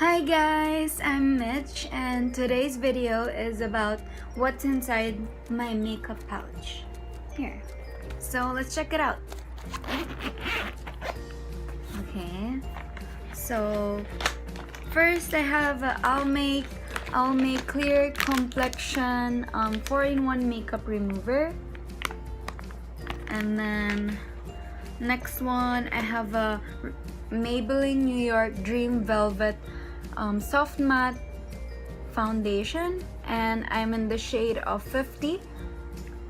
Hi guys, I'm Mitch and today's video is about what's inside my makeup pouch. Here. So let's check it out. Okay. So first I have Almay Clear Complexion 4-in-1 makeup remover. And then next one I have a Maybelline New York Dream Velvet Soft Matte Foundation, and I'm in the shade of 50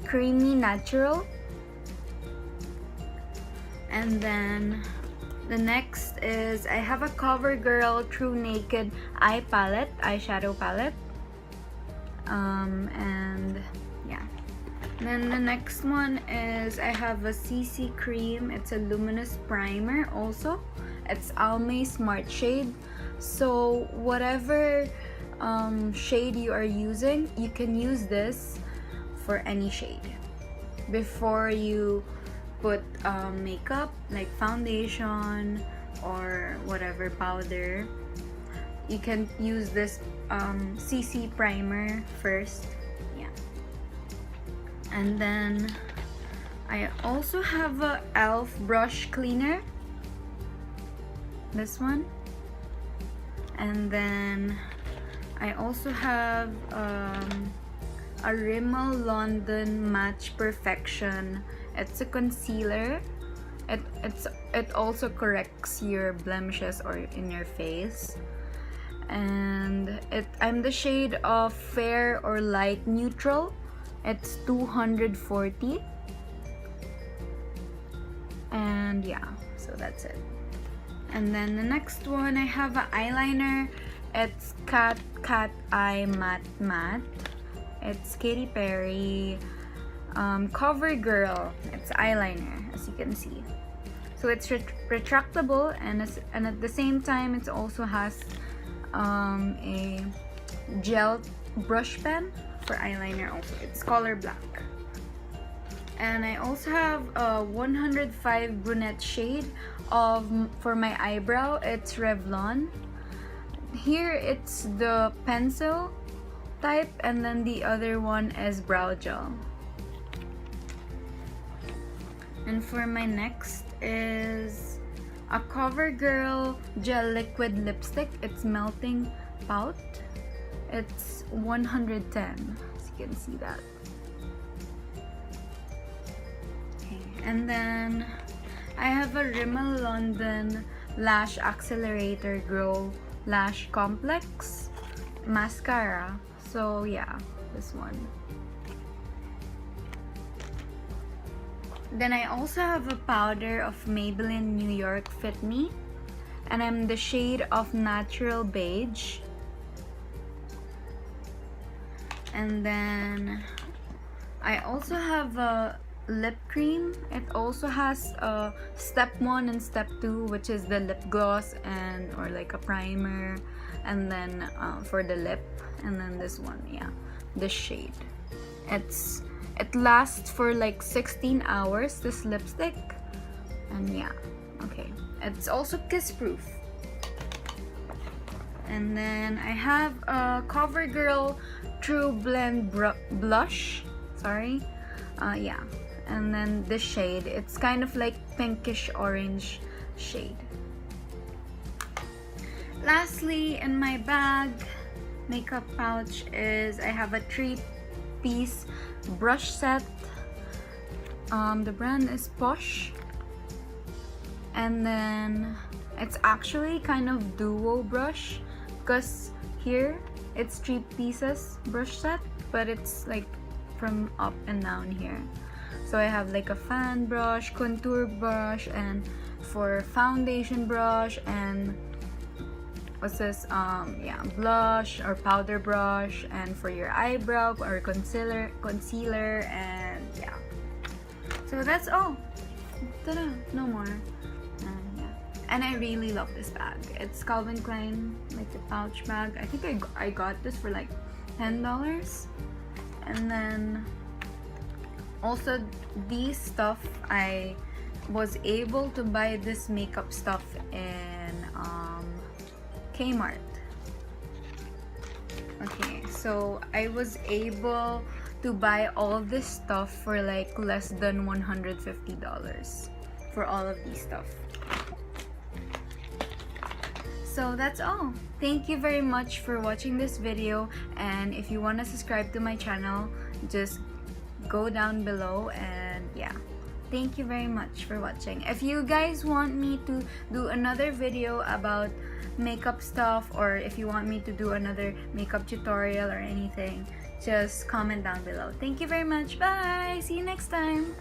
Creamy Natural. And then the next is I have a CoverGirl True Naked eyeshadow palette. And yeah. Then the next one is I have a CC Cream. It's a luminous primer also. It's Almay Smart Shade. So whatever shade you are using, you can use this for any shade. Before you put makeup like foundation or whatever powder, you can use this CC primer first. Yeah. And then I also have a e.l.f. brush cleaner, this one. And then I also have a Rimmel London Match Perfection. It's a concealer. It also corrects your blemishes or in your face. And I'm the shade of Fair or Light Neutral. It's 240. And yeah, so that's it. And then the next one, I have an eyeliner. It's Cat Eye Matte. It's Katy Perry CoverGirl. It's eyeliner, as you can see. So it's retractable, and at the same time, it also has a gel brush pen for eyeliner also. It's color black. And I also have a 105 brunette shade for my eyebrow. It's Revlon. Here it's the pencil type, and then the other one is brow gel. And for my next is a CoverGirl Gel Liquid Lipstick. It's Melting Pout. It's 110, as you can see that. And then I have a Rimmel London Lash Accelerator Grow Lash Complex mascara. So yeah, this one. Then I also have a powder of Maybelline New York Fit Me, and I'm the shade of Natural Beige. And then I also have a lip cream. It also has step 1 and step 2, which is the lip gloss or like a primer, and then for the lip, and then this one, yeah, this shade. It lasts for like 16 hours, this lipstick. And yeah, okay, it's also kiss proof. And then I have a CoverGirl True Blend blush, yeah. And then this shade, it's kind of like pinkish orange shade. Lastly, in my makeup pouch is I have a 3-piece brush set. The brand is Posh. And then it's actually kind of duo brush, because here it's 3 pieces brush set, but it's like from up and down here. So I have like a fan brush, contour brush, and for foundation brush, and what's this? Yeah, blush or powder brush, and for your eyebrow or concealer, and yeah. So that's all. Ta-da! No more. Yeah. And I really love this bag. It's Calvin Klein, like the pouch bag. I think I got this for like $10. And then also these stuff, I was able to buy this makeup stuff in Kmart. Okay, so I was able to buy all this stuff for like less than $150 for all of these stuff. So that's all. Thank you very much for watching this video, and if you want to subscribe to my channel, just go down below. And yeah, thank you very much for watching. If you guys want me to do another video about makeup stuff, or if you want me to do another makeup tutorial or anything, just comment down below. Thank you very much. Bye! See you next time!